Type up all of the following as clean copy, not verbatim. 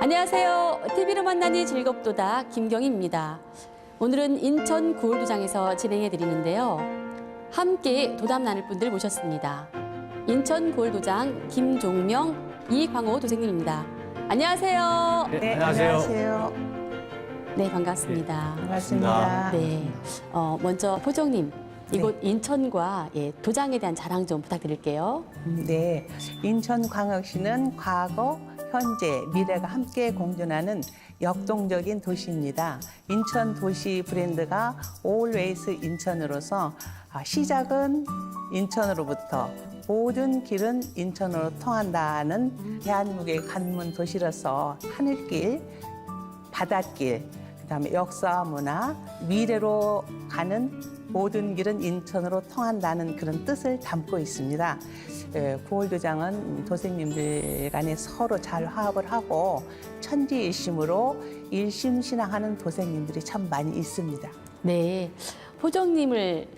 안녕하세요. TV로 만나니 즐겁도다 김경희입니다. 오늘은 인천 구월도장에서 진행해 드리는데요. 함께 도담 나눌 분들 모셨습니다. 인천 구월도장 김종명, 이광호 도생님입니다. 안녕하세요. 네, 안녕하세요. 네, 반갑습니다. 반갑습니다. 네, 먼저 포정님, 이곳 인천과 도장에 대한 자랑 좀 부탁드릴게요. 네, 인천광역시는 과거, 현재, 미래가 함께 공존하는 역동적인 도시입니다. 인천 도시 브랜드가 Always 인천으로서 시작은 인천으로부터 모든 길은 인천으로 통한다는 대한민국의 관문 도시로서 하늘길, 바닷길, 그다음에 역사, 문화, 미래로 가는 모든 길은 인천으로 통한다는 그런 뜻을 담고 있습니다. 구월도장은 도생님들 간에 서로 잘 화합을 하고 천지일심으로 일심신앙하는 도생님들이 참 많이 있습니다. 네, 포정님을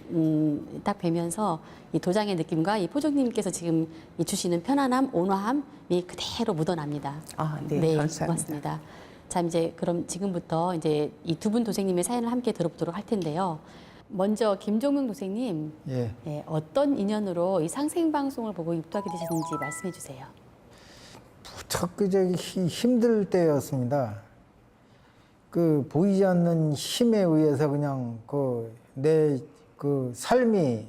딱 뵈면서 이 도장의 느낌과 이 포정님께서 지금 주시는 편안함, 온화함이 그대로 묻어납니다. 네, 감사합니다. 고맙습니다. 자, 이제 그럼 지금부터 이제 이 두 분 도생님의 사연을 함께 들어보도록 할 텐데요. 먼저 김종명 도생님, 어떤 인연으로 이 상생방송을 보고 입도하게 되셨는지 말씀해 주세요. 무척 힘들 때였습니다. 보이지 않는 힘에 의해서 그냥 내 삶이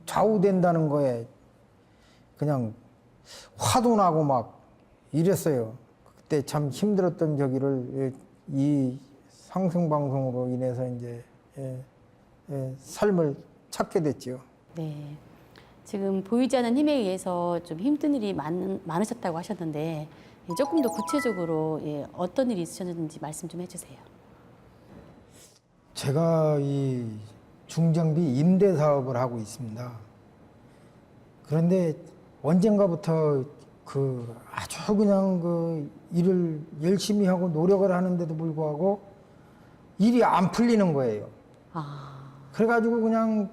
좌우된다는 거에 그냥 화도 나고 막 이랬어요. 그때 참 힘들었던 저기를 이 상생방송으로 인해서 이제 삶을 찾게 됐죠. 네, 지금 보이지 않는 힘에 의해서 좀 힘든 일이 많으셨다고 하셨는데 조금 더 구체적으로 어떤 일이 있으셨는지 말씀 좀 해주세요. 제가 이 중장비 임대 사업을 하고 있습니다. 그런데 언젠가부터 아주 그냥 일을 열심히 하고 노력을 하는데도 불구하고 일이 안 풀리는 거예요. 그래가지고 그냥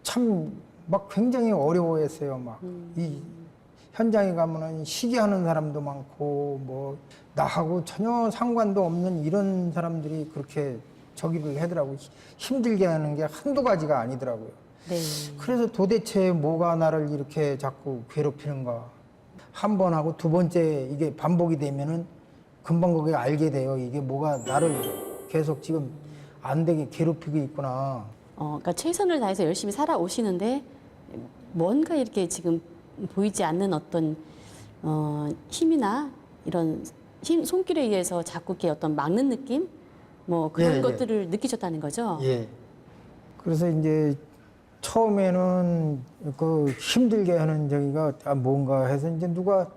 참 막 굉장히 어려워했어요. 이 현장에 가면은 시기하는 사람도 많고 뭐 나하고 전혀 상관도 없는 이런 사람들이 그렇게 저기를 하더라고요. 힘들게 하는 게 한두 가지가 아니더라고요. 네. 그래서 도대체 뭐가 나를 이렇게 자꾸 괴롭히는가. 한 번 하고 두 번째 이게 반복이 되면은 금방 그게 알게 돼요. 이게 뭐가 나를 계속 지금 안 되게 괴롭히고 있구나. 그러니까 최선을 다해서 열심히 살아오시는데 뭔가 이렇게 지금 보이지 않는 어떤 힘이나 이런 손길에 의해서 자꾸 이렇게 어떤 막는 느낌, 뭐 그런 것들을 느끼셨다는 거죠. 예. 그래서 이제 처음에는 힘들게 하는 저기가 뭔가 해서 이제 누가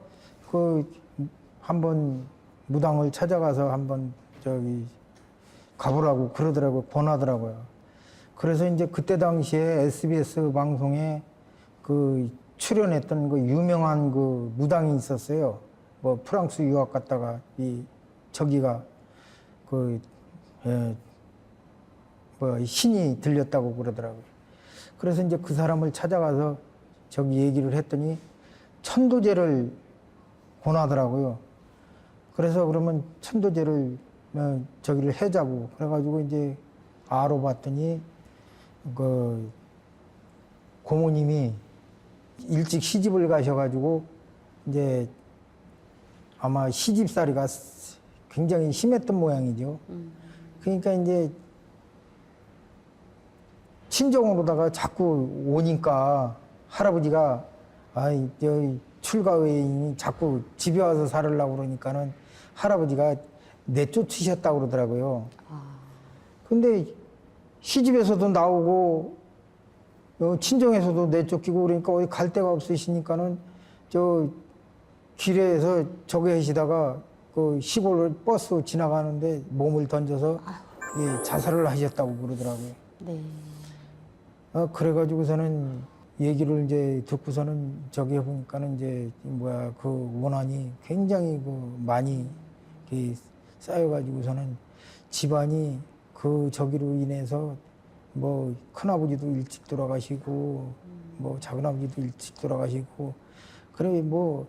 한번 무당을 찾아가서 한번 가보라고 그러더라고요. 권하더라고요. 그래서 이제 그때 당시에 SBS 방송에 출연했던 유명한 무당이 있었어요. 뭐 프랑스 유학 갔다가 저기가 신이 들렸다고 그러더라고요. 그래서 이제 그 사람을 찾아가서 저기 얘기를 했더니 천도제를 권하더라고요. 그래서 그러면 천도제를 저기를 해자고 그래가지고 이제 알아봤더니 고모님이 일찍 시집을 가셔가지고 이제 아마 시집살이가 굉장히 심했던 모양이죠. 그러니까 이제 친정으로다가 자꾸 오니까 할아버지가 출가회의니 자꾸 집에 와서 살으려고 그러니까는 할아버지가 내쫓으셨다고 그러더라고요. 근데 시집에서도 나오고 친정에서도 내쫓기고 그러니까 어디 갈 데가 없으시니까는 길에서 저기 하시다가 시골 버스 지나가는데 몸을 던져서 자살을 하셨다고 그러더라고요. 네. 그래가지고서는 얘기를 이제 듣고서는 저기 해보니까는 이제 원한이 굉장히 많이 쌓여가지고서는 집안이 저기로 인해서 뭐 큰아버지도 일찍 돌아가시고 뭐 작은아버지도 일찍 돌아가시고 그래 뭐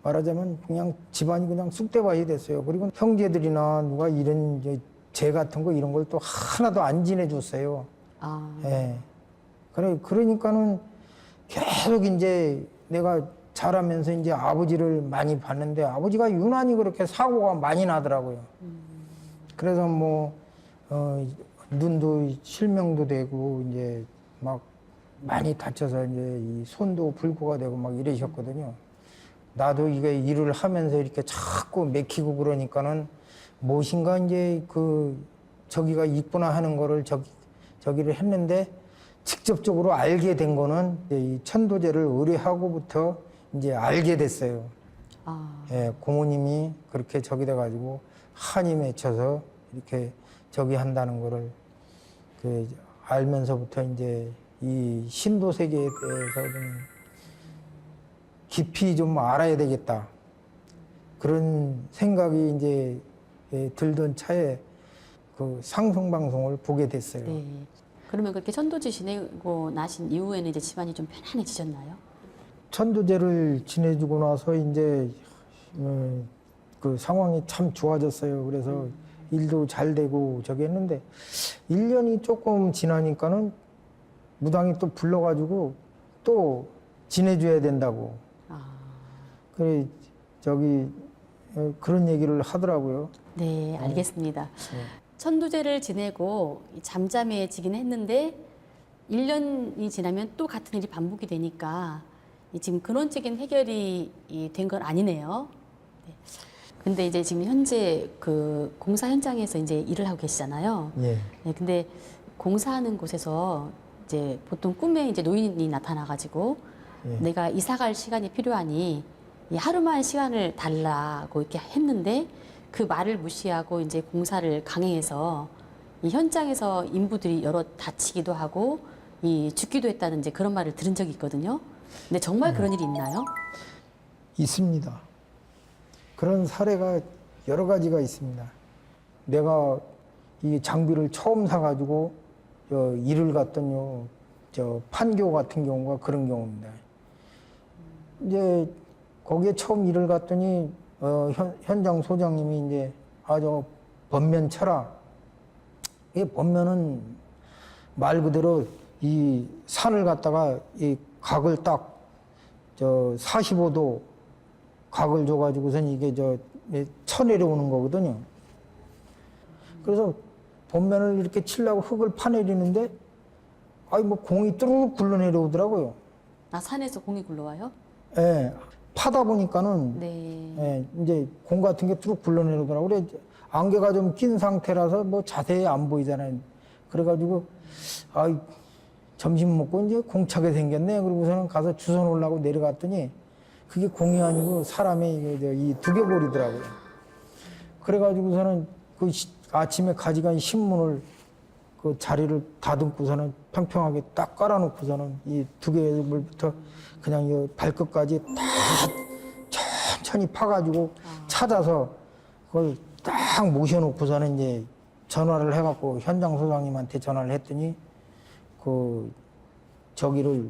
말하자면 그냥 집안이 그냥 쑥대밭이 됐어요. 그리고 형제들이나 누가 이런 이제 제 같은 거 이런 걸 또 하나도 안 지내줬어요. 예. 그러니까는 계속 이제 내가 자라면서 이제 아버지를 많이 봤는데 아버지가 유난히 그렇게 사고가 많이 나더라고요. 그래서 뭐, 눈도 실명도 되고 이제 막 많이 다쳐서 이제 이 손도 불구가 되고 막 이러셨거든요. 나도 이게 일을 하면서 이렇게 자꾸 맥히고 그러니까는 무엇인가 이제 저기가 있구나 하는 거를 저기를 했는데 직접적으로 알게 된 거는 이제 이 천도제를 의뢰하고부터 이제 알게 됐어요. 예, 고모님이 그렇게 저기 돼가지고 한이 맺혀서 이렇게 저기 한다는 거를 알면서부터 이제 이 신도 세계에 대해서 좀 깊이 좀 알아야 되겠다. 그런 생각이 이제 들던 차에 그 상송방송을 보게 됐어요. 네. 그러면 그렇게 천도제 지내고 나신 이후에는 이제 집안이 좀 편안해지셨나요? 천도제를 지내주고 나서 이제 그 상황이 참 좋아졌어요. 그래서 일도 잘 되고 저기 했는데 1년이 조금 지나니까는 무당이 또 불러가지고 또 지내줘야 된다고. 그래 저기 그런 얘기를 하더라고요. 네, 알겠습니다. 천도제를 지내고 잠잠해지긴 했는데 1년이 지나면 또 같은 일이 반복이 되니까 지금 근원적인 해결이 된 건 아니네요. 네. 근데 이제 지금 현재 그 공사 현장에서 이제 일을 하고 계시잖아요. 예. 네, 근데 공사하는 곳에서 이제 보통 꿈에 이제 노인이 나타나가지고 예. 내가 이사 갈 시간이 필요하니 이 하루만 시간을 달라고 이렇게 했는데 그 말을 무시하고 이제 공사를 강행해서 이 현장에서 인부들이 여러 다치기도 하고 이 죽기도 했다는 이제 그런 말을 들은 적이 있거든요. 근데 정말 그런 일이 있나요? 있습니다. 그런 사례가 여러 가지가 있습니다. 내가 이 장비를 처음 사가지고 일을 갔더니요, 판교 같은 경우가 그런 경우입니다. 이제 거기에 처음 일을 갔더니 현장 소장님이 이제 저 번면 쳐라. 이 번면은 말 그대로 이 산을 갖다가 이 각을 딱 45도 각을 줘가지고선 이게 쳐내려오는 거거든요. 그래서 번면을 이렇게 치려고 흙을 파내리는데 뭐 공이 뚜루룩 굴러내려오더라고요. 산에서 공이 굴러와요? 예. 파다 보니까는 네. 예, 이제 공 같은 게 뚜룩 굴러내려오더라고요. 그래 안개가 좀 낀 상태라서 뭐 자세히 안 보이잖아요. 그래가지고 점심 먹고 이제 공차게 생겼네. 그러고서는 가서 주워 놓으려고 내려갔더니 그게 공이 아니고 사람의 이 두개골이더라고요. 그래가지고서는 아침에 가져간 신문을 그 자리를 다듬고서는 평평하게 딱 깔아놓고서는 이 두개골부터 그냥 이 발끝까지 다 천천히 파가지고 찾아서 그걸 딱 모셔놓고서는 이제 전화를 해갖고 현장 소장님한테 전화를 했더니 저기를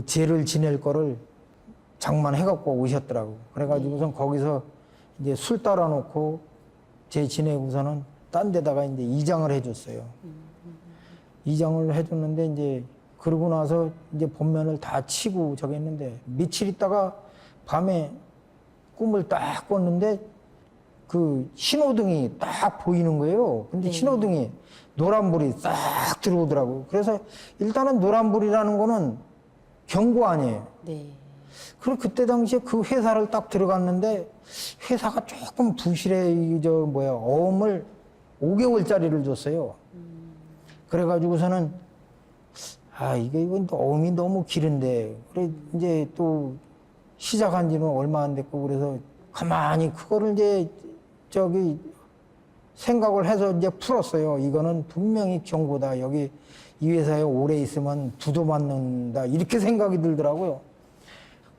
제를 지낼 거를 장만해갖고 오셨더라고. 그래가지고선 거기서 이제 술 따라놓고 제 지내고서는 딴 데다가 이제 이장을 해줬어요. 이장을 해줬는데 이제 그러고 나서 이제 본면을 다 치고 저기 했는데 며칠 있다가 밤에 꿈을 딱 꿨는데 그 신호등이 딱 보이는 거예요. 근데 신호등이 노란불이 싹 들어오더라고요. 그래서 일단은 노란불이라는 거는 경고 아니에요. 네. 그리고 그때 당시에 그 회사를 딱 들어갔는데 회사가 조금 부실해 어음을 5개월짜리를 줬어요. 그래가지고서는 이건 어음이 너무 길은데 그래 이제 또 시작한 지는 얼마 안 됐고 그래서 가만히 그거를 이제 생각을 해서 이제 풀었어요. 이거는 분명히 경고다. 여기 이 회사에 오래 있으면 두도 맞는다. 이렇게 생각이 들더라고요.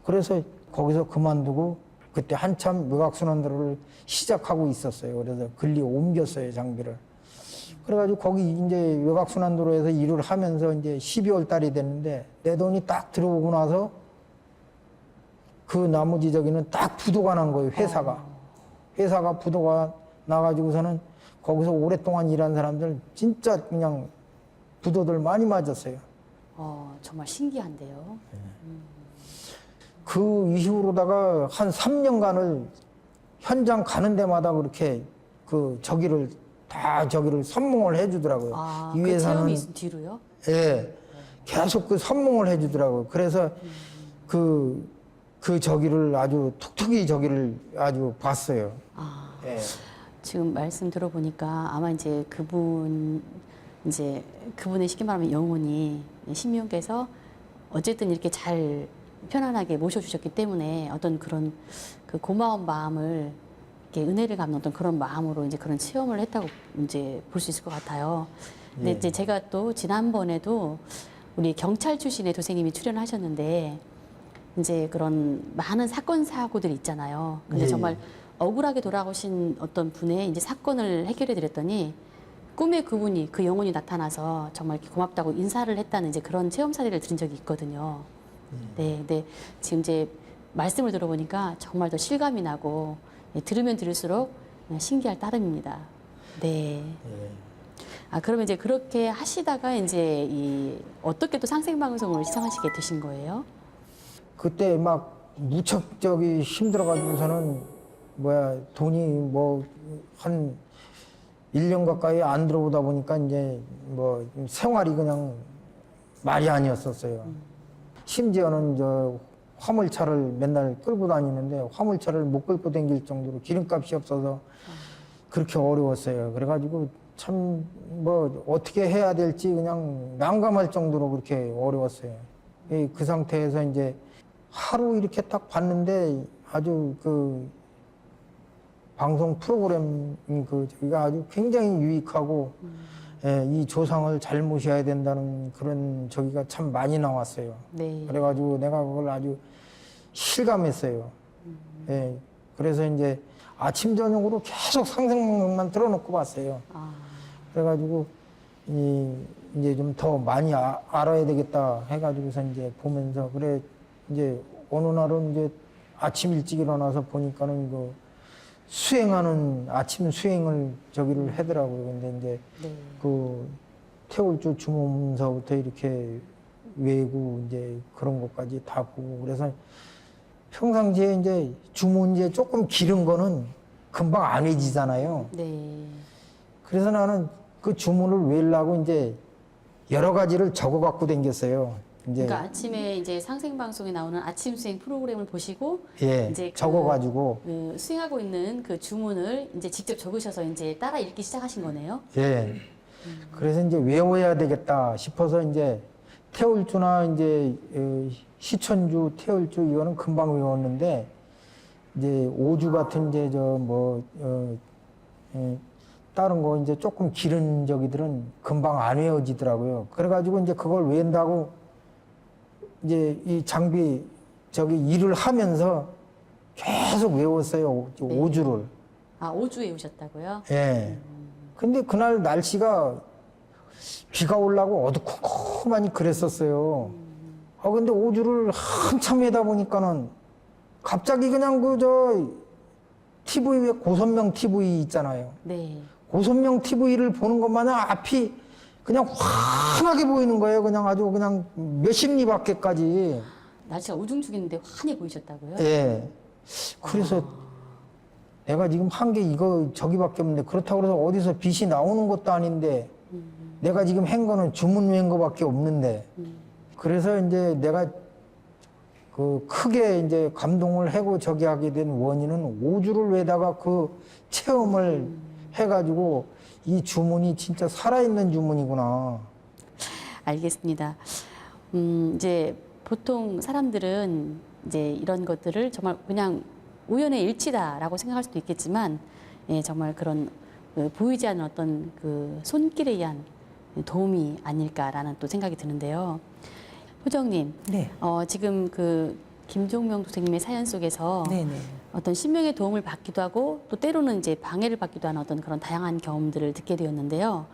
그래서 거기서 그만두고 그때 한참 외곽순환도로를 시작하고 있었어요. 그래서 글리 옮겼어요, 장비를. 그래가지고 거기 이제 외곽순환도로에서 일을 하면서 이제 12월 달이 됐는데 내 돈이 딱 들어오고 나서 그 나머지 저기는 딱 부도가 난 거예요, 회사가. 회사가 부도가 나가지고서는 거기서 오랫동안 일한 사람들 진짜 그냥 부도들 많이 맞았어요. 정말 신기한데요. 그 이후로다가 한 3년간을 현장 가는 데마다 그렇게 그 저기를 선몽을 해주더라고요. 이 그 회사는 체험이 있은 뒤로요? 예, 계속 그 선몽을 해주더라고요. 그래서 그 저기를 아주 톡톡이 저기를 아주 봤어요. 예. 지금 말씀 들어보니까 아마 이제 그분의 쉽게 말하면 영혼이 신명께서 어쨌든 이렇게 잘 편안하게 모셔주셨기 때문에 어떤 그런 그 고마운 마음을 이렇게 은혜를 갚는 어떤 그런 마음으로 이제 그런 체험을 했다고 이제 볼 수 있을 것 같아요. 근데 이제 제가 또 지난번에도 우리 경찰 출신의 도생님이 출연하셨는데 이제 그런 많은 사건 사고들이 있잖아요. 근데 정말 억울하게 돌아오신 어떤 분의 이제 사건을 해결해 드렸더니 꿈에 그분이 그 영혼이 나타나서 정말 이렇게 고맙다고 인사를 했다는 이제 그런 체험 사례를 들은 적이 있거든요. 네, 근데 지금 이제 말씀을 들어보니까 정말 더 실감이 나고 들으면 들을수록 그냥 신기할 따름입니다. 네. 그러면 이제 그렇게 하시다가 이제 어떻게 또 상생방송을 시청하시게 되신 거예요? 그때 막 무척 저기 힘들어가지고서는 돈이 뭐 한 1년 가까이 안 들어오다 보니까 이제 뭐 생활이 그냥 말이 아니었었어요. 심지어는 저 화물차를 맨날 끌고 다니는데 화물차를 못 끌고 다닐 정도로 기름값이 없어서 그렇게 어려웠어요. 그래가지고 참 뭐 어떻게 해야 될지 그냥 난감할 정도로 그렇게 어려웠어요. 그 상태에서 이제 하루 이렇게 딱 봤는데 아주 그 방송 프로그램 저기가 아주 굉장히 유익하고 이 조상을 잘 모셔야 된다는 그런 저기가 참 많이 나왔어요. 네. 그래가지고 내가 그걸 아주 실감했어요. 그래서 이제 아침 저녁으로 계속 상생방송만 틀어놓고 봤어요. 그래가지고 이제 좀 더 많이 알아야 되겠다 해가지고서 이제 보면서 그래 이제 어느 날은 이제 아침 일찍 일어나서 보니까는 그 수행하는 아침 수행을 저기를 하더라고요. 근데 이제 그 태울주 주문서부터 이렇게 외우고 이제 그런 것까지 다 보고 그래서 평상시에 이제 주문제 조금 기른 거는 금방 안 외지잖아요. 네. 그래서 나는 그 주문을 외우려고 이제 여러 가지를 적어 갖고 댕겼어요. 이제 그러니까 아침에 이제 상생방송에 나오는 아침 수행 프로그램을 보시고 이제 적어가지고 수행하고 있는 그 주문을 이제 직접 적으셔서 이제 따라 읽기 시작하신 거네요. 그래서 이제 외워야 되겠다 싶어서 이제 태울주나 이제 시천주, 태울주 이거는 금방 외웠는데 이제 오주 같은 이제 다른 거 이제 조금 기른 저기들은 금방 안 외워지더라고요. 그래가지고 이제 그걸 외운다고 이제 이 장비 일을 하면서 계속 외웠어요. 오주를. 오주 외우셨다고요? 근데 그날 날씨가 비가 오려고 어두컴컴하니 그랬었어요. 근데 오주를 한참 외다 보니까는 갑자기 그냥 TV에 고선명 TV 있잖아요. 네. 고선명 TV를 보는 것마다 앞이 그냥 환하게 보이는 거예요. 그냥 아주 그냥 몇십 리 밖에까지. 날씨가 우중충했는데 환히 보이셨다고요? 그래서 내가 지금 한 게 저기밖에 없는데 그렇다고 해서 어디서 빛이 나오는 것도 아닌데 내가 지금 한 거는 주문 외운 거밖에 없는데 그래서 이제 내가 그 크게 이제 감동을 하고 저기 하게 된 원인은 오주를 외다가 그 체험을 해가지고 이 주문이 진짜 살아있는 주문이구나. 알겠습니다. 이제 보통 사람들은 이제 이런 것들을 정말 그냥 우연의 일치다라고 생각할 수도 있겠지만, 정말 그런 보이지 않는 어떤 그 손길에 의한 도움이 아닐까라는 또 생각이 드는데요. 효정님, 네. 지금 그 김종명 도생님의 사연 속에서 네네. 어떤 신명의 도움을 받기도 하고 또 때로는 이제 방해를 받기도 하는 어떤 그런 다양한 경험들을 듣게 되었는데요.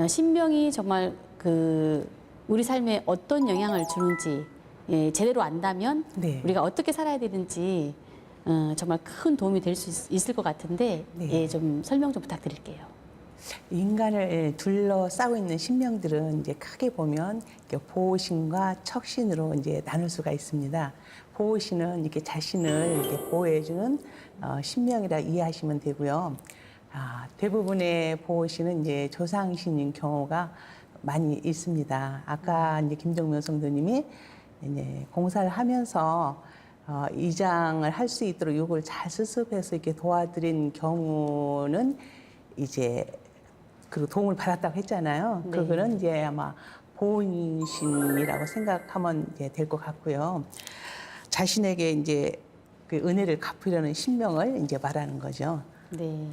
신명이 정말 그 우리 삶에 어떤 영향을 주는지 제대로 안다면 네. 우리가 어떻게 살아야 되는지 정말 큰 도움이 될 수 있을 것 같은데 네. 예, 좀 설명 좀 부탁드릴게요. 인간을 둘러싸고 있는 신명들은 이제 크게 보면 이렇게 보호신과 척신으로 이제 나눌 수가 있습니다. 보호신은 이렇게 자신을 이렇게 보호해주는 신명이라 이해하시면 되고요. 대부분의 보호신은 이제 조상신인 경우가 많이 있습니다. 아까 이제 김정명 성도님이 이제 공사를 하면서 이장을 할 수 있도록 요걸 잘 수습해서 이렇게 도와드린 경우는 이제 그 도움을 받았다고 했잖아요. 네. 그거는 이제 아마 보온신이라고 생각하면 이제 될 것 같고요. 자신에게 이제 그 은혜를 갚으려는 신명을 이제 말하는 거죠. 네.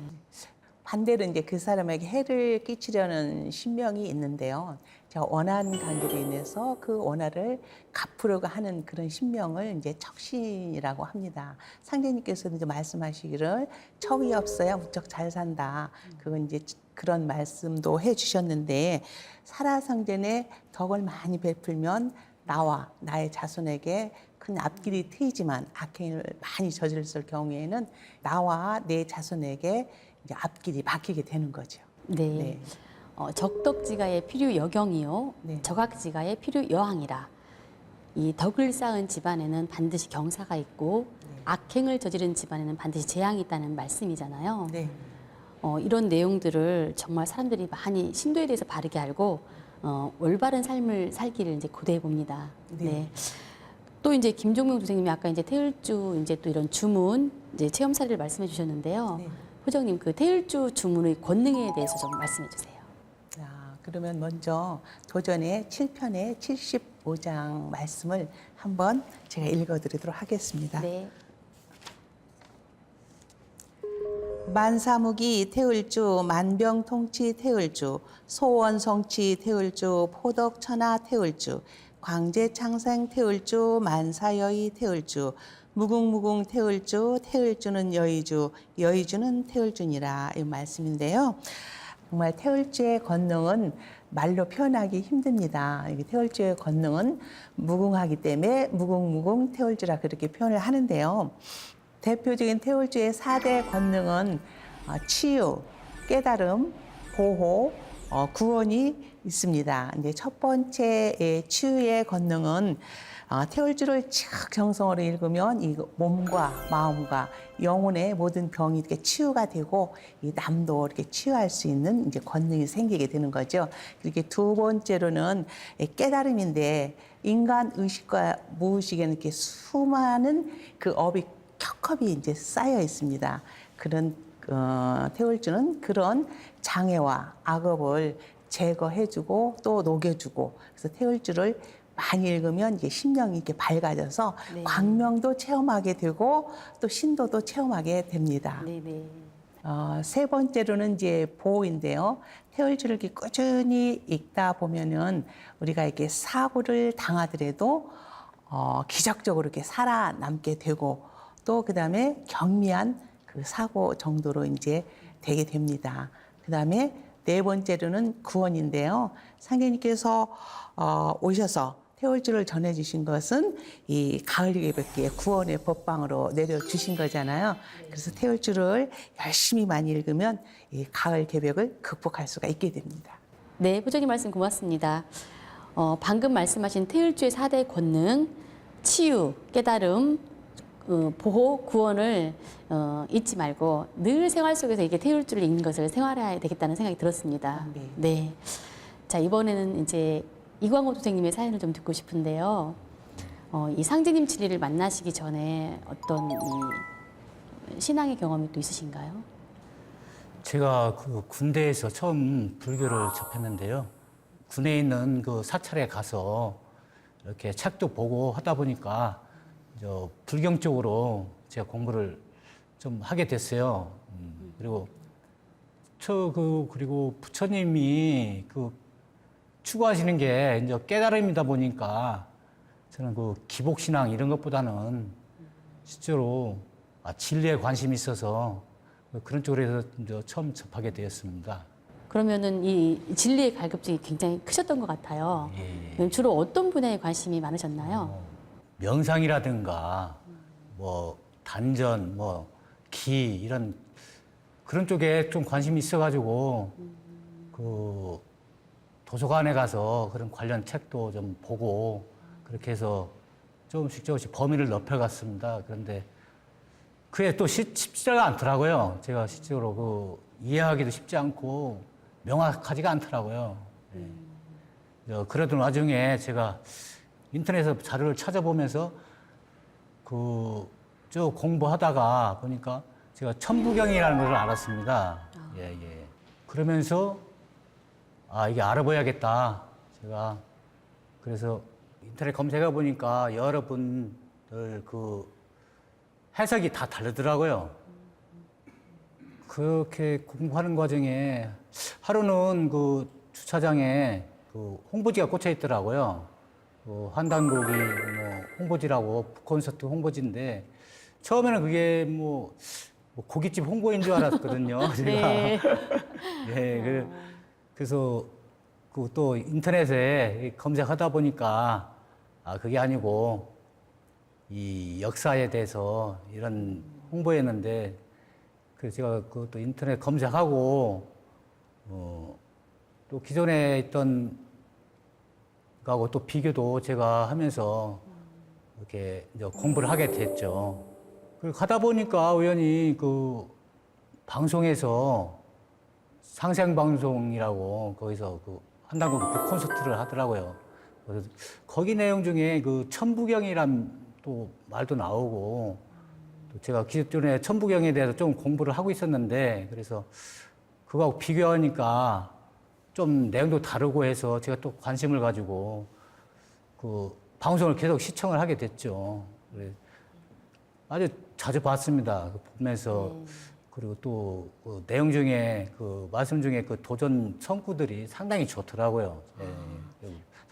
반대로 이제 그 사람에게 해를 끼치려는 신명이 있는데요. 자, 원한 관계로 인해서 그 원한을 갚으려고 하는 그런 신명을 이제 척신이라고 합니다. 상제님께서도 이제 말씀하시기를 척이 없어야 무척 잘 산다. 그건 이제 그런 말씀도 해주셨는데 살아상전에 덕을 많이 베풀면 나와 나의 자손에게 큰 앞길이 트이지만 악행을 많이 저질렀을 경우에는 나와 내 자손에게 이제 앞길이 막히게 되는 거죠. 네. 네. 적덕지가의 필요 여경이요. 네. 적악지가의 필요 여항이라. 이 덕을 쌓은 집안에는 반드시 경사가 있고 악행을 저지른 집안에는 반드시 재앙이 있다는 말씀이잖아요. 네. 이런 내용들을 정말 사람들이 많이 신도에 대해서 바르게 알고 올바른 삶을 살기를 이제 고대해 봅니다. 네. 네. 또 이제 김종명 선생님이 아까 이제 태을주 이제 또 이런 주문 이제 체험 사례를 말씀해 주셨는데요. 네. 호정님 그 태을주 주문의 권능에 대해서 좀 말씀해 주세요. 그러면 먼저 도전의 7편의 75장 말씀을 한번 제가 읽어드리도록 하겠습니다. 네. 만사무기 태을주, 만병통치 태을주, 소원성치 태을주, 포덕천하 태을주, 광재창생 태을주, 만사여의 태을주, 무궁무궁 태을주, 태을주는 여의주, 여의주는 태을주니라 이 말씀인데요. 정말 태을주의 권능은 말로 표현하기 힘듭니다. 태을주의 권능은 무궁하기 때문에 무궁무궁 태을주라 그렇게 표현을 하는데요. 대표적인 태을주의 4대 권능은 치유, 깨달음, 보호, 구원이 있습니다. 이제 첫 번째 치유의 권능은 태을주를 쭉 정성으로 읽으면 이 몸과 마음과 영혼의 모든 병이 이렇게 치유가 되고 이 남도 이렇게 치유할 수 있는 이제 권능이 생기게 되는 거죠. 이렇게 두 번째로는 깨달음인데 인간 의식과 무의식에는 이렇게 수많은 그 업이 켜컵이 이제 쌓여 있습니다. 그런 태을주는 그런 장애와 악업을 제거해주고 또 녹여주고 그래서 태을주를 많이 읽으면 이게 심령이 이렇게 밝아져서 네. 광명도 체험하게 되고 또 신도도 체험하게 됩니다. 네네. 세 번째로는 이제 보호인데요. 태을주를 이렇게 꾸준히 읽다 보면은 우리가 이렇게 사고를 당하더라도 기적적으로 이렇게 살아남게 되고 또 그다음에 경미한 그 사고 정도로 이제 되게 됩니다. 그다음에 네 번째로는 구원인데요. 상계님께서 오셔서 태을주를 전해주신 것은 이 가을 예배기에 구원의 법방으로 내려주신 거잖아요. 그래서 태을주를 열심히 많이 읽으면 이 가을 개벽을 극복할 수가 있게 됩니다. 네, 부장님 말씀 고맙습니다. 방금 말씀하신 태을주의 4대 권능, 치유, 깨달음, 보호, 구원을 잊지 말고 늘 생활 속에서 이게 태을주를 읽는 것을 생활해야 되겠다는 생각이 들었습니다. 네. 네. 자, 이번에는 이제 이광호 선생님의 사연을 좀 듣고 싶은데요. 이 상제님 진리를 만나시기 전에 어떤 이 신앙의 경험이 또 있으신가요? 제가 그 군대에서 처음 불교를 접했는데요. 군에 있는 그 사찰에 가서 이렇게 책도 보고 하다 보니까 불경 쪽으로 제가 공부를 좀 하게 됐어요. 그리고 그리고 부처님이 그 추구하시는 게 이제 깨달음이다 보니까 저는 그 기복신앙 이런 것보다는 실제로 진리에 관심이 있어서 그런 쪽으로 해서 이제 처음 접하게 되었습니다. 그러면은 이 진리의 갈급증이 굉장히 크셨던 것 같아요. 예. 그럼 주로 어떤 분야에 관심이 많으셨나요? 명상이라든가 뭐 단전, 뭐 기 이런 그런 쪽에 좀 관심이 있어가지고 그 도서관에 가서 그런 관련 책도 좀 보고 그렇게 해서 조금씩 범위를 넓혀갔습니다. 그런데 그게 또 쉽지가 않더라고요. 제가 실제로 이해하기도 쉽지 않고 명확하지가 않더라고요. 그러던 와중에 제가 인터넷에서 자료를 찾아보면서 쭉 공부하다가 보니까 제가 천부경이라는 것을 알았습니다. 예. 그러면서 이게 알아봐야겠다. 제가 그래서 인터넷 검색해 보니까 여러분들 해석이 다 다르더라고요. 그렇게 공부하는 과정에 하루는 주차장에 홍보지가 꽂혀 있더라고요. 환단고기 홍보지라고 콘서트 홍보지인데 처음에는 그게 고깃집 홍보인 줄 알았거든요. 제가. 네. 네, 그래서 또 인터넷에 검색하다 보니까 그게 아니고 이 역사에 대해서 이런 홍보였는데 그래서 제가 또 인터넷 검색하고 또 기존에 있던 거하고 또 비교도 제가 하면서 이렇게 이제 공부를 하게 됐죠. 그리고 가다 보니까 우연히 방송에서 상생방송이라고 거기서 한단국 콘서트를 하더라고요. 그래서 거기 내용 중에 천부경이란 또 말도 나오고 또 제가 기존에 천부경에 대해서 좀 공부를 하고 있었는데 그래서 그거하고 비교하니까 좀 내용도 다르고 해서 제가 또 관심을 가지고 방송을 계속 시청을 하게 됐죠. 아주 자주 봤습니다. 보면서 그리고 또 내용 중에 말씀 중에 도전 성구들이 상당히 좋더라고요.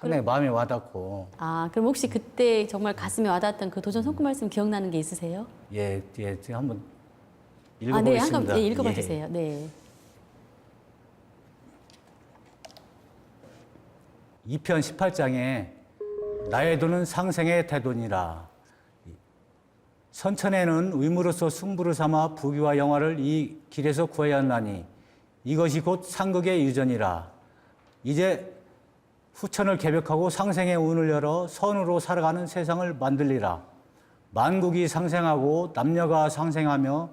상당히 마음에 와닿고. 그럼 혹시 그때 정말 가슴에 와닿았던 그 도전 성구 말씀 기억나는 게 있으세요? 예, 제가 한번 네, 읽어보겠습니다. 네, 읽어봐 주세요. 네. 2편 18장에 나의 돈은 상생의 대돈이라. 선천에는 의무로서 승부를 삼아 부귀와 영화를 이 길에서 구해야 하나니 이것이 곧 상극의 유전이라. 이제 후천을 개벽하고 상생의 운을 열어 선으로 살아가는 세상을 만들리라. 만국이 상생하고 남녀가 상생하며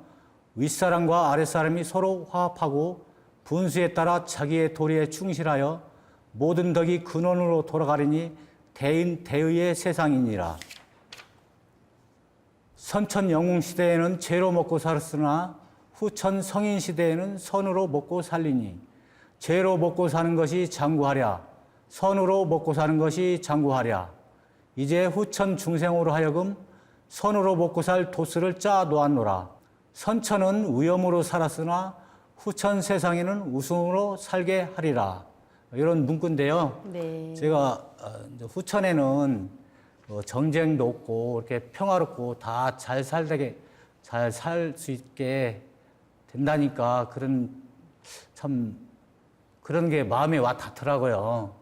윗사람과 아랫사람이 서로 화합하고 분수에 따라 자기의 도리에 충실하여 모든 덕이 근원으로 돌아가리니 대인 대의의 세상이니라. 선천 영웅 시대에는 죄로 먹고 살았으나 후천 성인 시대에는 선으로 먹고 살리니 죄로 먹고 사는 것이 장구하랴 선으로 먹고 사는 것이 장구하랴. 이제 후천 중생으로 하여금 선으로 먹고 살 도스를 짜 놓았노라. 선천은 위험으로 살았으나 후천 세상에는 웃음으로 살게 하리라. 이런 문구인데요. 네. 제가 후천에는 정쟁도 없고 이렇게 평화롭고 다 잘 살 수 있게 된다니까 그런 게 마음에 와 닿더라고요.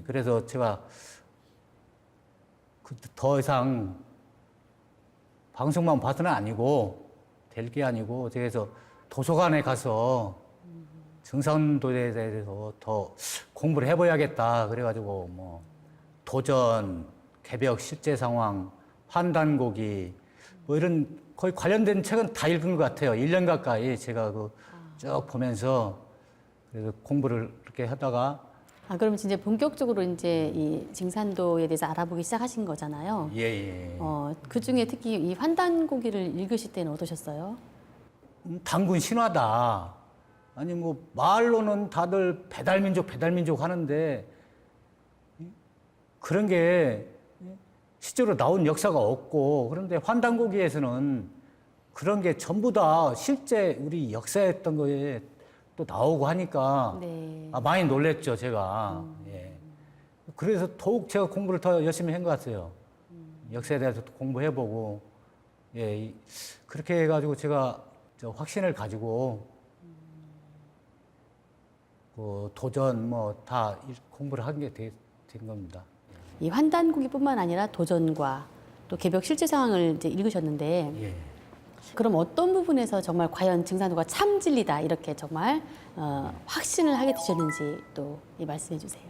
그래서 제가 더 이상 방송만 봐서는 아니고 될 게 아니고 그래서 도서관에 가서 증산도에 대해서 더 공부를 해봐야겠다. 그래가지고 도전, 개벽 실제 상황, 환단고기 이런 거의 관련된 책은 다 읽은 것 같아요. 1년 가까이 제가 쭉 보면서 그래서 공부를 이렇게 하다가 그럼 이제 본격적으로 이제 이 증산도에 대해서 알아보기 시작하신 거잖아요. 예. 그 중에 특히 이 환단고기를 읽으실 때는 어떠셨어요? 단군 신화다. 아니 말로는 다들 배달민족 하는데 그런 게 실제로 나온 역사가 없고 그런데 환단고기에서는 그런 게 전부 다 실제 우리 역사였던 거에 또 나오고 하니까 네. 많이 놀랬죠 제가. 예. 그래서 더욱 제가 공부를 더 열심히 한 것 같아요. 역사에 대해서 공부해보고 그렇게 해가지고 제가 확신을 가지고 도전 다 공부를 한 게 된 겁니다. 이 환단고기뿐만 아니라 도전과 또 개벽 실제 상황을 이제 읽으셨는데 예. 그럼 어떤 부분에서 정말 과연 증산호가 참 진리다 이렇게 정말 확신을 하게 되셨는지 또 말씀해 주세요.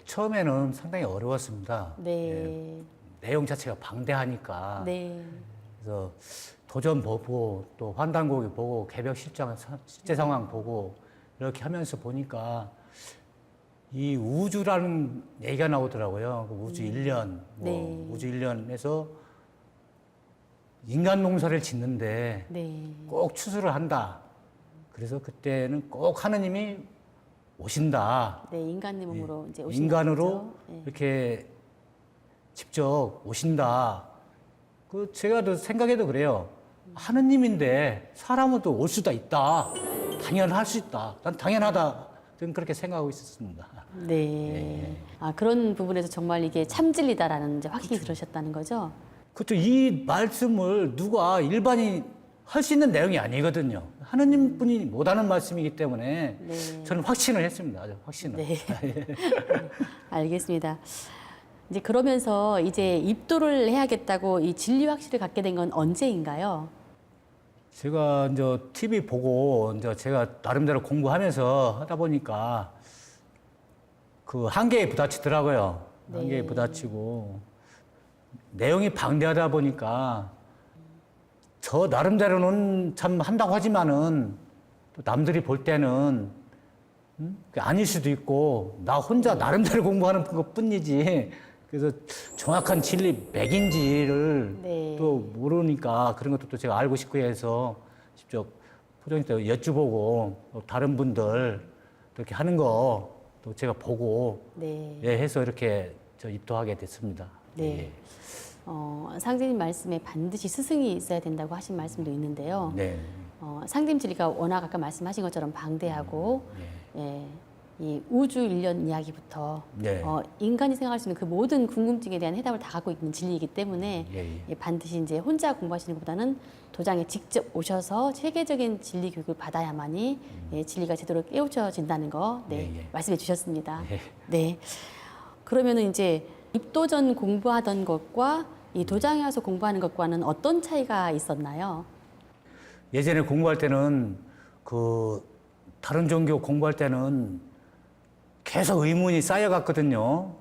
처음에는 상당히 어려웠습니다. 네. 내용 자체가 방대하니까. 네. 그래서 도전 보고 또 환단고기 보고 개벽 실제 상황 보고 이렇게 하면서 보니까 이 우주라는 얘기가 나오더라고요. 그 우주 1년, 네. 우주 1년에서 인간 농사를 짓는데 네. 꼭 추수를 한다. 그래서 그때는 꼭 하느님이 오신다. 네, 인간의 몸으로 이제 오신 인간으로 거죠. 네. 이렇게 직접 오신다. 제가 또 생각해도 그래요. 하느님인데 사람은 또 올 수도 있다. 당연할 수 있다. 난 당연하다. 저는 그렇게 생각하고 있었습니다. 네. 아, 그런 부분에서 정말 이게 참 진리다라는 이제 확신이 들으셨다는 거죠? 그렇죠. 이 말씀을 누가 일반이 할 수 있는 내용이 아니거든요. 하느님뿐이 못하는 말씀이기 때문에 네. 저는 확신을 했습니다. 아주 확신을. 네. 알겠습니다. 이제 그러면서 이제 입도를 해야겠다고 이 진리 확신을 갖게 된 건 언제인가요? 제가 이제 TV 보고 이제 제가 나름대로 공부하면서 하다 보니까 그 한계에 부딪히더라고요. 네. 한계에 부딪히고 내용이 방대하다 보니까 저 나름대로는 참 한다고 하지만은 또 남들이 볼 때는 아닐 수도 있고 나 혼자 나름대로 공부하는 것뿐이지 그래서 정확한 진리 맥인지를 네. 또 모르니까 그런 것도 또 제가 알고 싶고 해서 직접 포정님한테 여쭈보고 또 다른 분들 또 이렇게 하는 거 또 제가 보고 네. 예, 해서 이렇게 입도하게 됐습니다. 네. 예. 상제님 말씀에 반드시 스승이 있어야 된다고 하신 말씀도 있는데요. 네. 상제님 진리가 워낙 아까 말씀하신 것처럼 방대하고 예, 이 우주 일련 이야기부터 네. 인간이 생각할 수 있는 그 모든 궁금증에 대한 해답을 다 갖고 있는 진리이기 때문에 예. 반드시 이제 혼자 공부하시는 것보다는 도장에 직접 오셔서 체계적인 진리 교육을 받아야만이 진리가 제대로 깨우쳐진다는 거 말씀해 주셨습니다. 예. 네. 그러면은 이제 입도전 공부하던 것과 이 도장에 와서 공부하는 것과는 어떤 차이가 있었나요? 예전에 공부할 때는 그 다른 종교 공부할 때는 계속 의문이 쌓여갔거든요.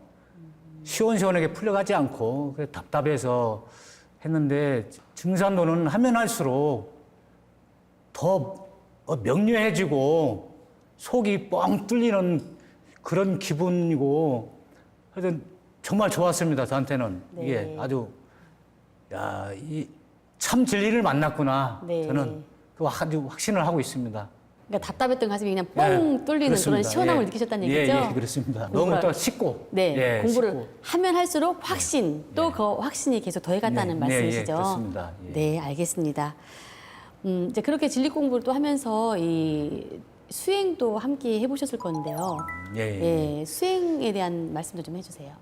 시원시원하게 풀려가지 않고 그래서 답답해서 했는데 증산도는 하면 할수록 더 명료해지고 속이 뻥 뚫리는 그런 기분이고 하여튼 정말 좋았습니다. 저한테는 네. 이게 아주 이 참 진리를 만났구나. 네. 저는 아주 확신을 하고 있습니다. 그러니까 답답했던 가슴이 그냥 뻥 뚫리는 그렇습니다. 그런 시원함을 예. 느끼셨다는 얘기죠? 예, 그렇습니다. 너무 또 쉽고. 네, 예, 공부를 쉽고. 하면 할수록 확신, 또 그 확신이 계속 더해갔다는 네, 말씀이시죠? 네, 예, 그렇습니다. 예. 네, 알겠습니다. 이제 그렇게 진리 공부를 또 하면서 이 수행도 함께 해보셨을 건데요. 예. 수행에 대한 말씀도 좀 해주세요.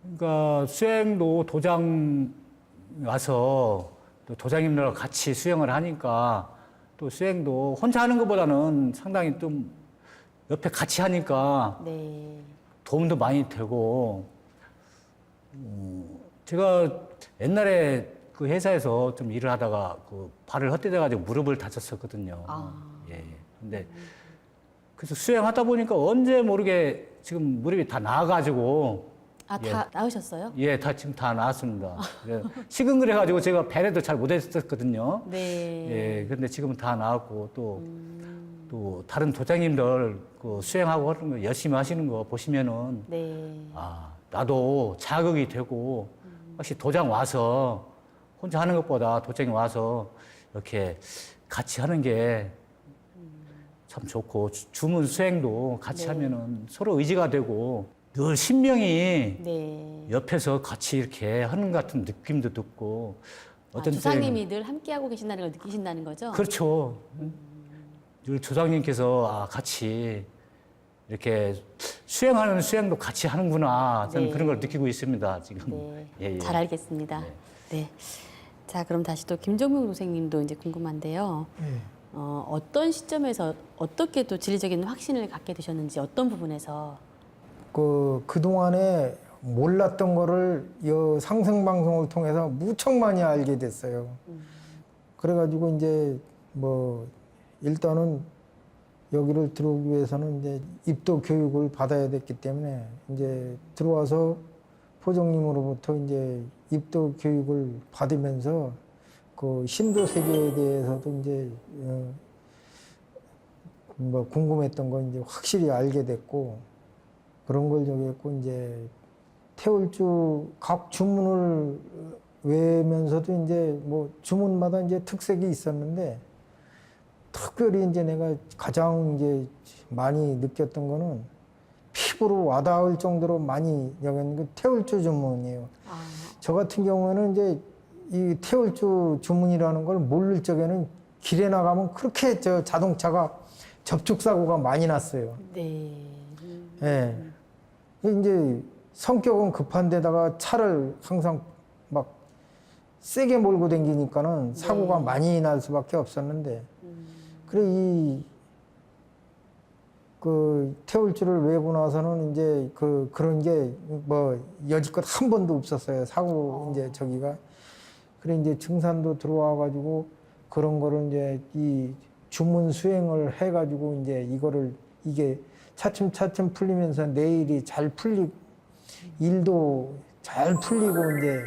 그러니까 수행도 도장 와서 또 도장님들과 같이 수행을 하니까 또 수행도 혼자 하는 것보다는 상당히 좀 옆에 같이 하니까 네, 도움도 많이 되고 제가 옛날에 그 회사에서 좀 일을 하다가 그 발을 헛디뎌가지고 무릎을 다쳤었거든요. 예. 근데 그래서 수행하다 보니까 언제 모르게 지금 무릎이 다 나아가지고 다 나으셨어요? 예, 지금 다 나았습니다. 식은 그래가지고 제가 배려도 잘 못했었거든요. 네. 예, 근데 지금은 다 나았고 또 다른 도장님들 그 수행하고 하는 거 열심히 하시는 거 보시면은 네. 나도 자극이 되고 확실히 도장 와서 혼자 하는 것보다 도장이 와서 이렇게 같이 하는 게 참 좋고 주문 수행도 같이 하면은 서로 의지가 되고 늘 신명이 네. 옆에서 같이 이렇게 하는 것 같은 느낌도 듣고 어떤 주상님이 늘 함께하고 계신다는 걸 느끼신다는 거죠? 그렇죠. 늘 조상님께서 같이 이렇게 수행하는 수행도 같이 하는구나. 저는 네. 그런 걸 느끼고 있습니다. 지금. 네, 예. 잘 알겠습니다. 네. 자, 그럼 다시 또 김정명 도생님도 이제 궁금한데요. 어떤 시점에서 어떻게 또 진리적인 확신을 갖게 되셨는지 어떤 부분에서 그동안에 몰랐던 거를 이 상생방송을 통해서 무척 많이 알게 됐어요. 그래가지고 이제 뭐 일단은 여기를 들어오기 위해서는 이제 입도 교육을 받아야 됐기 때문에 이제 들어와서 포정님으로부터 이제 입도 교육을 받으면서 그 신도 세계에 대해서도 이제 뭐 궁금했던 건 이제 확실히 알게 됐고 그런 걸 저기 했고 이제 태울주 각 주문을 외면서도 이제 뭐 주문마다 이제 특색이 있었는데 특별히 이제 내가 가장 이제 많이 느꼈던 거는 피부로 와닿을 정도로 많이 여기는 그 태울주 주문이에요. 저 같은 경우에는 이제 이 태울주 주문이라는 걸 모를 적에는 길에 나가면 그렇게 저 자동차가 접촉 사고가 많이 났어요. 네. 예. 이제 성격은 급한데다가 차를 항상 막 세게 몰고 다니니까는 사고가 많이 날 수밖에 없었는데, 그래 그 태울주를 외고 나서는 이제 그런 게 뭐 여지껏 한 번도 없었어요. 사고 이제 저기가. 그래 이제 증산도 들어와 가지고 그런 거를 이제 이 주문 수행을 해 가지고 이제 이거를 이게 차츰차츰 풀리면서 내일이 잘 풀리고 일도 잘 풀리고 이제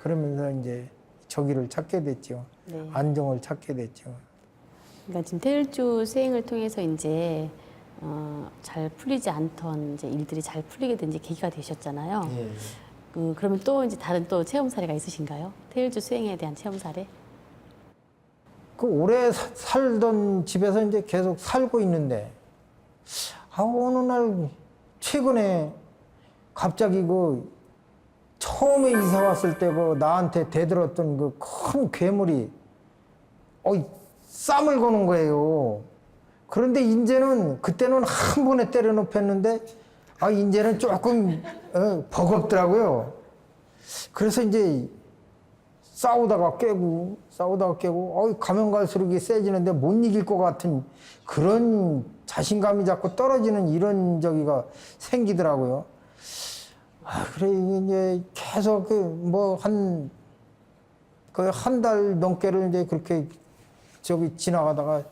그러면서 이제 저기를 찾게 됐죠. 네. 안정을 찾게 됐죠. 그러니까 지금 태울주 수행을 통해서 이제 잘 풀리지 않던 이제 일들이 잘 풀리게 된 이제 계기가 되셨잖아요. 예. 그러면 또 이제 다른 또 체험 사례가 있으신가요? 태울주 수행에 대한 체험 사례? 그 오래 살던 집에서 이제 계속 살고 있는데, 어느 날 최근에 갑자기 그 처음에 이사 왔을 때 그 나한테 대들었던 그 큰 괴물이 쌈을 거는 거예요. 그런데 이제는 그때는 한 번에 때려 눕혔는데 이제는 조금 버겁더라고요. 그래서 이제 싸우다가 깨고 가면 갈수록 이게 세지는데 못 이길 것 같은 그런 자신감이 자꾸 떨어지는 이런 저기가 생기더라고요. 그래 이제 계속 한 달 넘게를 이제 그렇게 저기 지나가다가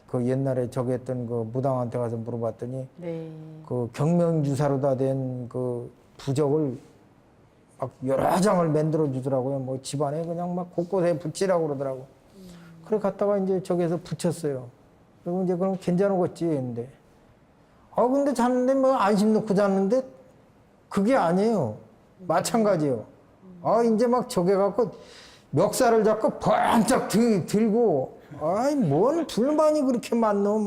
그 옛날에 저기 했던 그 무당한테 가서 물어봤더니 네. 그 경명주사로 다 된 그 부적을 막 여러 장을 만들어 주더라고요. 뭐 집안에 그냥 막 곳곳에 붙이라고 그러더라고. 그래 갔다가 이제 저기에서 붙였어요. 그리고 이제 그럼 괜찮겠지 했는데 근데 잤는데 뭐 안심 놓고 잤는데 그게 아니에요. 마찬가지예요. 이제 막 저게 갖고 멱살을 잡고 번쩍 들고 뭔 불만이 그렇게 많노?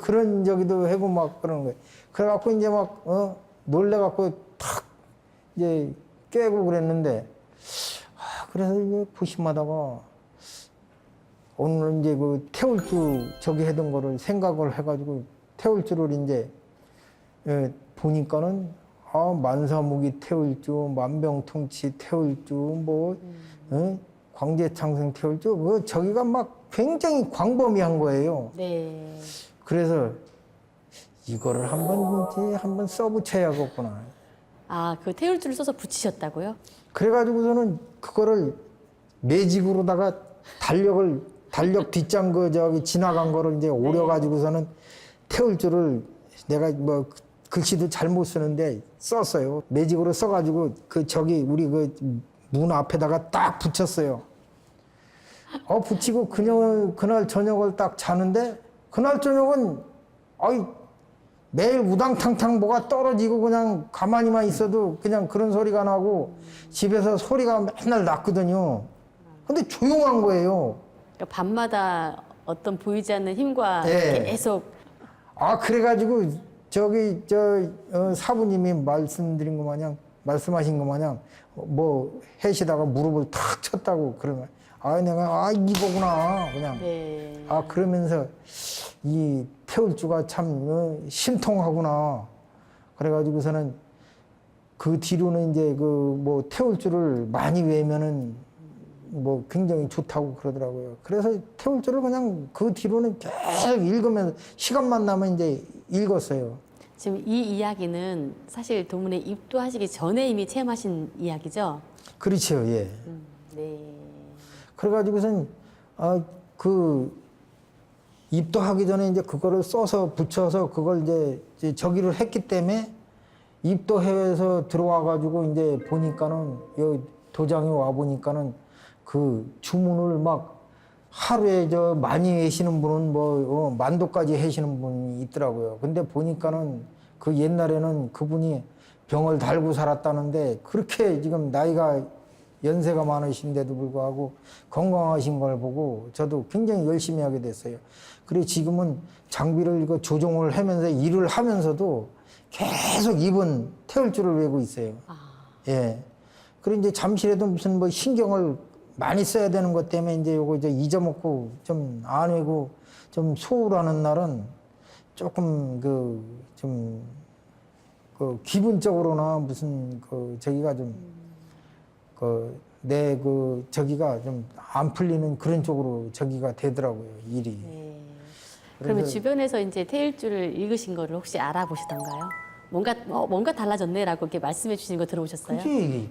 그런 저기도 하고 막 그러는 거예요. 그래갖고 이제 놀래갖고 탁 이제 깨고 그랬는데, 그래서 이제 부심하다가 오늘 이제 그 태울주 저기 하던 거를 생각을 해가지고 태울주를 이제 보니까는 만사무기 태울주, 만병통치 태울주, 광재창생 태울주, 저기가 막 굉장히 광범위한 거예요. 네. 그래서 이거를 한번 써붙여야겠구나. 그 태울주를 써서 붙이셨다고요? 그래가지고서는 그거를 매직으로다가 달력 뒷장 저기 지나간 거를 이제 오려가지고서는 태울주를 내가 뭐 글씨도 잘 못 쓰는데 썼어요. 매직으로 써가지고 우리 문 앞에다가 딱 붙였어요. 붙이고 그날 저녁을 딱 자는데 그날 저녁은 매일 우당탕탕 뭐가 떨어지고 그냥 가만히만 있어도 그냥 그런 소리가 나고 집에서 소리가 맨날 났거든요. 근데 조용한 거예요. 그러니까 밤마다 어떤 보이지 않는 힘과 네. 계속 그래가지고 사부님이 말씀하신 거 마냥 뭐 해시다가 무릎을 탁 쳤다고 그러면 내가 이거구나 그냥. 네. 그러면서 이 태울주가 참 신통하구나. 그래가지고서는 그 뒤로는 이제 태울주를 많이 외면은 굉장히 좋다고 그러더라고요. 그래서 태울주를 그냥 그 뒤로는 계속 읽으면서 시간만 나면 이제 읽었어요. 지금 이 이야기는 사실 도문에 입도하시기 전에 이미 체험하신 이야기죠? 그렇죠, 예. 네. 그래가지고선 입도하기 전에 이제 그거를 써서 붙여서 그걸 이제 저기를 했기 때문에 입도해서 들어와가지고 이제 보니까는 여기 도장에 와 보니까는 그 주문을 막 하루에 많이 하시는 분은 뭐 만도까지 하시는 분이 있더라고요. 근데 보니까는 그 옛날에는 그분이 병을 달고 살았다는데 그렇게 지금 나이가 연세가 많으신데도 불구하고 건강하신 걸 보고 저도 굉장히 열심히 하게 됐어요. 그리고 지금은 장비를 이거 조종을 하면서 일을 하면서도 계속 입은 태울줄을 외고 있어요. 예. 그리고 이제 잠시라도 무슨 뭐 신경을 많이 써야 되는 것 때문에 이제 요거 이제 잊어먹고 좀 안 외고 좀 소홀하는 날은 조금 기분적으로나 무슨 저기가 좀 내 저기가 좀 안 풀리는 그런 쪽으로 저기가 되더라고요, 일이. 네. 그러면 주변에서 이제 태일주를 읽으신 거를 혹시 알아보시던가요? 뭔가 달라졌네라고 이렇게 말씀해 주시는 거 들어보셨어요? 그치.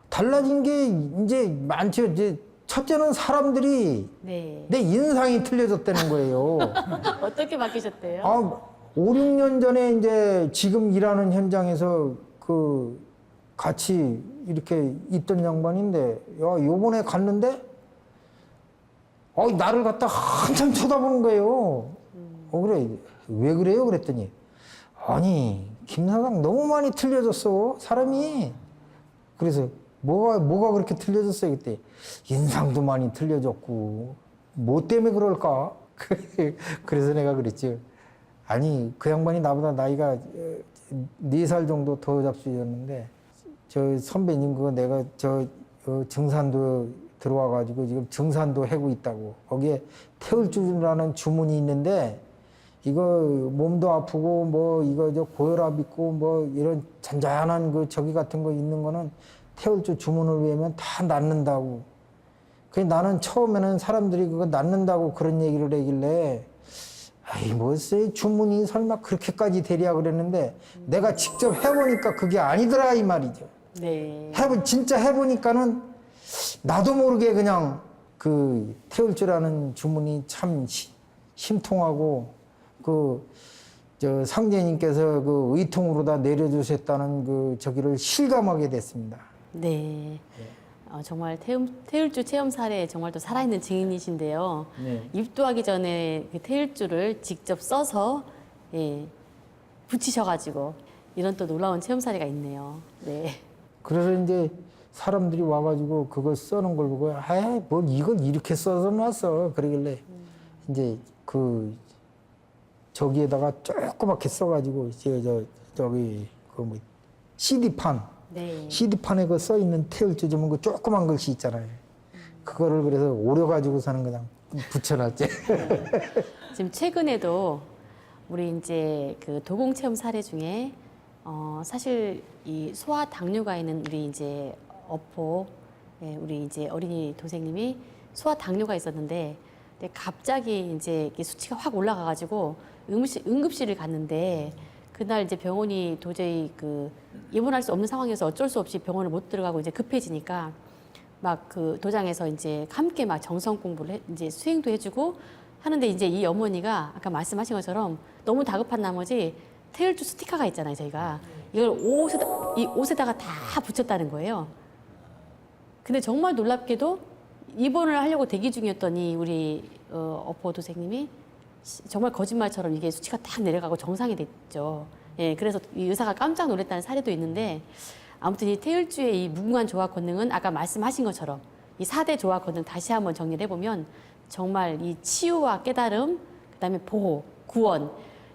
달라진 게 이제 많죠. 이제 첫째는 사람들이 네. 내 인상이 틀려졌다는 거예요. 어떻게 바뀌셨대요? 5, 6년 전에 이제 지금 일하는 현장에서 같이 이렇게 있던 양반인데, 요번에 갔는데, 나를 갖다 한참 쳐다보는 거예요. 그래. 왜 그래요? 그랬더니, 아니, 김 사장 너무 많이 틀려졌어, 사람이. 그래서, 뭐가 그렇게 틀려졌어요? 그때, 인상도 많이 틀려졌고, 뭐 때문에 그럴까? 그래서 내가 그랬지. 아니, 그 양반이 나보다 나이가 4살 정도 더 잡수셨는데, 저 선배님 그거 내가 증산도 들어와가지고 지금 증산도 하고 있다고. 거기에 태울주라는 주문이 있는데, 이거 몸도 아프고 뭐 이거 고혈압 있고 뭐 이런 잔잔한 저기 같은 거 있는 거는 태울주 주문을 외우면 다 낫는다고. 그래서 나는 처음에는 사람들이 그거 낫는다고 그런 얘기를 하길래, 아이, 뭐쎄, 주문이 설마 그렇게까지 되랴 그랬는데, 내가 직접 해보니까 그게 아니더라, 이 말이죠. 네. 진짜 해보니까는 나도 모르게 그냥 태울주라는 주문이 참 심통하고, 상제님께서 의통으로다 내려주셨다는 저기를 실감하게 됐습니다. 네. 정말 태울주 체험 사례에 정말 또 살아있는 증인이신데요. 네. 입도하기 전에 그 태울주를 직접 써서 붙이셔가지고 이런 또 놀라운 체험 사례가 있네요. 네. 그래서 이제 사람들이 와가지고 그걸 써는 걸 보고, 뭘 이걸 이렇게 써서 놨어. 그러길래 이제 저기에다가 조그맣게 써가지고 저기 CD판. 네. CD판에 써 있는 태울주 좀 조그만 글씨 있잖아요. 그거를 그래서 오려가지고서는 그냥 붙여놨지. 지금 최근에도 우리 이제 도공 체험 사례 중에 사실 이 소아 당뇨가 있는 우리 이제 어포 우리 이제 어린이 도생님이 소아 당뇨가 있었는데 갑자기 이제 수치가 확 올라가가지고 응급실을 갔는데 그날 이제 병원이 도저히 입원할 수 없는 상황이어서 어쩔 수 없이 병원을 못 들어가고 이제 급해지니까 막 도장에서 이제 함께 막 정성 공부를 이제 수행도 해주고 하는데 이제 이 어머니가 아까 말씀하신 것처럼 너무 다급한 나머지 태울주 스티커가 있잖아요, 저희가. 이걸 옷에다가 다 붙였다는 거예요. 근데 정말 놀랍게도 입원을 하려고 대기 중이었더니 우리 어포 도생님이 정말 거짓말처럼 이게 수치가 딱 내려가고 정상이 됐죠. 그래서 이 의사가 깜짝 놀랐다는 사례도 있는데 아무튼 이 태울주의 이 무궁한 조화 권능은 아까 말씀하신 것처럼 이 4대 조화 권능 다시 한번 정리를 해보면 정말 이 치유와 깨달음, 그다음에 보호, 구원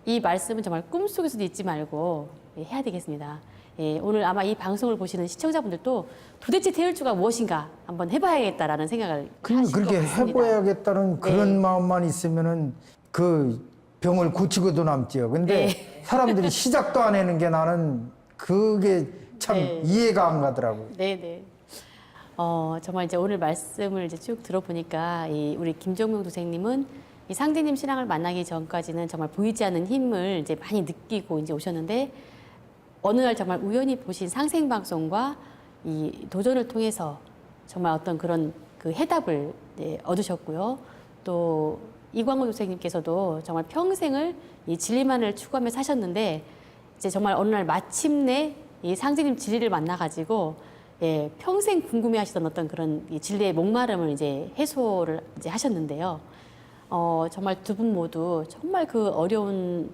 이 말씀은 정말 꿈속에서도 잊지 말고 해야 되겠습니다. 오늘 아마 이 방송을 보시는 시청자분들도 도대체 태울주가 무엇인가 한번 해봐야겠다라는 생각을 하실 것 그렇게 같습니다. 해봐야겠다는 그런 마음만 있으면은 병을 고치고도 남지요. 근데 사람들이 시작도 안 하는 게 나는 그게 참 이해가 안 가더라고요. 네네. 정말 이제 오늘 말씀을 이제 쭉 들어보니까 우리 김종명 도생님은 이 상제님 신앙을 만나기 전까지는 정말 보이지 않는 힘을 이제 많이 느끼고 이제 오셨는데 어느 날 정말 우연히 보신 상생방송과 이 도전을 통해서 정말 어떤 그런 그 해답을 얻으셨고요. 또 이광호 선생님께서도 정말 평생을 이 진리만을 추구하며 사셨는데 이제 정말 어느 날 마침내 이 상제님 진리를 만나가지고 평생 궁금해하시던 어떤 그런 이 진리의 목마름을 이제 해소를 이제 하셨는데요. 정말 두 분 모두 정말 그 어려운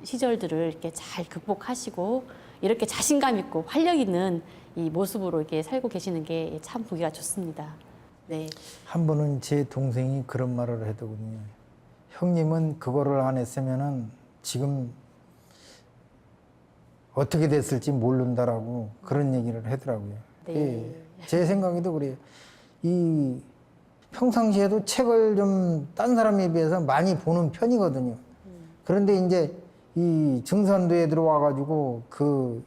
시절들을 이렇게 잘 극복하시고 이렇게 자신감 있고 활력 있는 이 모습으로 이렇게 살고 계시는 게 참 보기가 좋습니다. 네. 한 번은 제 동생이 그런 말을 하더군요. 형님은 그거를 안 했으면은 지금 어떻게 됐을지 모른다라고 그런 얘기를 하더라고요. 네. 예, 제 생각에도 그래요. 이 평상시에도 책을 좀 딴 사람에 비해서 많이 보는 편이거든요. 그런데 이제 이 증산도에 들어와가지고 그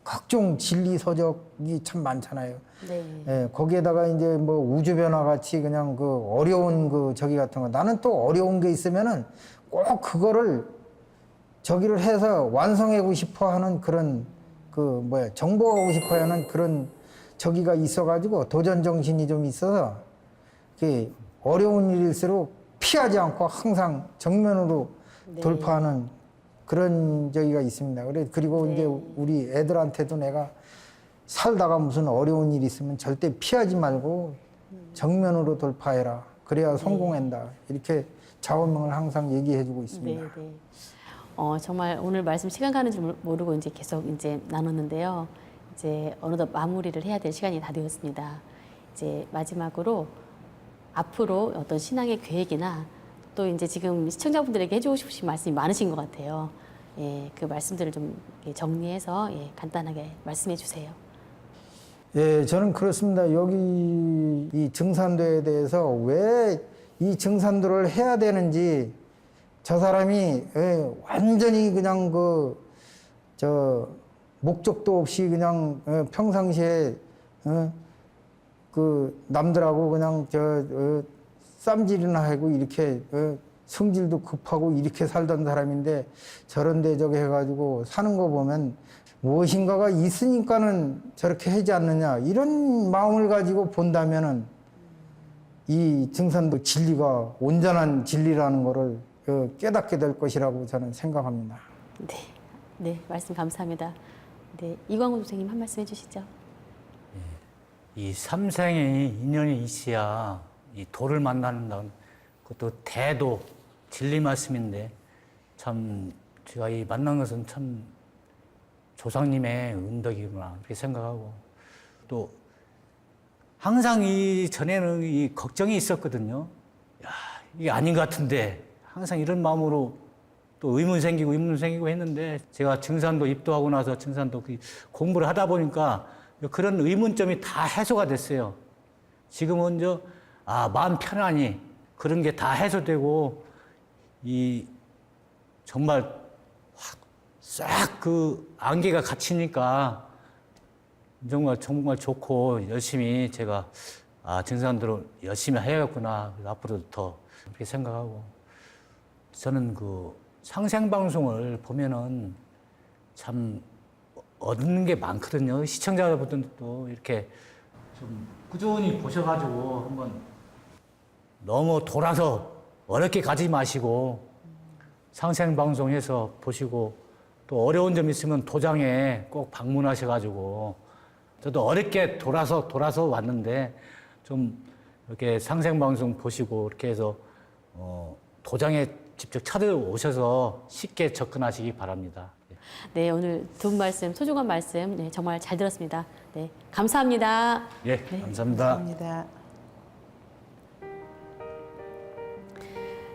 각종 진리 서적이 참 많잖아요. 네. 예, 거기에다가 이제 뭐 우주변화 같이 그냥 그 어려운 그 저기 같은 거 나는 또 어려운 게 있으면은 꼭 그거를 저기를 해서 완성하고 싶어 하는 그런 그 뭐야 정복하고 싶어 하는 그런 저기가 있어가지고 도전 정신이 좀 있어서 그 어려운 일일수록 피하지 않고 항상 정면으로 네. 돌파하는 그런 저기가 있습니다. 그리고 네. 이제 우리 애들한테도 내가 살다가 무슨 어려운 일 있으면 절대 피하지 말고 정면으로 돌파해라. 그래야 성공한다. 이렇게 좌우명을 항상 얘기해주고 있습니다. 네, 네. 정말 오늘 말씀 시간 가는 줄 모르고 이제 계속 이제 나눴는데요. 이제 어느덧 마무리를 해야 될 시간이 다 되었습니다. 이제 마지막으로 앞으로 어떤 신앙의 계획이나 또 이제 지금 시청자분들에게 해주고 싶으신 말씀이 많으신 것 같아요. 예, 그 말씀들을 좀 정리해서 간단하게 말씀해 주세요. 예, 저는 그렇습니다. 여기 이 증산도에 대해서 왜 이 증산도를 해야 되는지 저 사람이 완전히 그냥 저 목적도 없이 그냥 평상시에 그 남들하고 그냥 쌈질이나 하고 이렇게 성질도 급하고 이렇게 살던 사람인데 저런데 저기 해가지고 사는 거 보면 무엇인가가 있으니까는 저렇게 하지 않느냐 이런 마음을 가지고 본다면은 이 증산도 진리가 온전한 진리라는 거를 깨닫게 될 것이라고 저는 생각합니다. 네, 네, 말씀 감사합니다. 네, 이광호 선생님 한 말씀 해주시죠. 이 삼생의 인연이 있어야 이 도를 만나는 그것도 대도 진리 말씀인데 참 제가 이 만난 것은 참 조상님의 은덕이구나 이렇게 생각하고 또 항상 이 전에는 이 걱정이 있었거든요. 야, 이게 아닌 것 같은데 항상 이런 마음으로 또 의문 생기고 했는데 제가 증산도 입도하고 나서 증산도 공부를 하다 보니까 그런 의문점이 다 해소가 됐어요. 지금은 마음 편안히 그런 게 다 해소되고 이 정말 확 싹 그 안개가 갇히니까 정말 좋고 열심히 제가 증산도를 열심히 해야겠구나. 앞으로도 더 그렇게 생각하고 저는 그 상생방송을 보면은 참 얻는 게 많거든요. 시청자분들도 이렇게 좀 꾸준히 보셔가지고 한번 너무 돌아서 어렵게 가지 마시고 상생방송에서 보시고 또 어려운 점 있으면 도장에 꼭 방문하셔가지고 저도 어렵게 돌아서 왔는데 좀 이렇게 상생방송 보시고 이렇게 해서 도장에 직접 찾아오셔서 쉽게 접근하시기 바랍니다. 네, 오늘 두 분 말씀, 소중한 말씀 정말 잘 들었습니다. 네, 감사합니다. 예, 감사합니다. 감사합니다.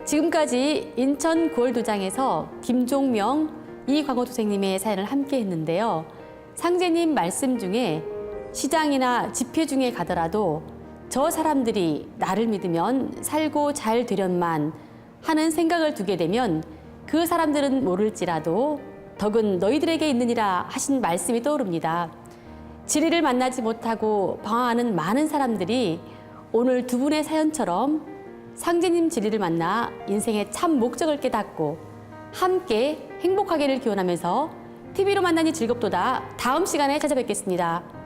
지금까지 인천 9월 도장에서 김종명, 이광호 선생님의 사연을 함께 했는데요. 상제님 말씀 중에 시장이나 집회 중에 가더라도 저 사람들이 나를 믿으면 살고 잘 되련만 하는 생각을 두게 되면 그 사람들은 모를지라도 덕은 너희들에게 있느니라 하신 말씀이 떠오릅니다. 진리를 만나지 못하고 방황하는 많은 사람들이 오늘 두 분의 사연처럼 상제님 진리를 만나 인생의 참 목적을 깨닫고 함께 행복하기를 기원하면서 TV로 만나니 즐겁도다 다음 시간에 찾아뵙겠습니다.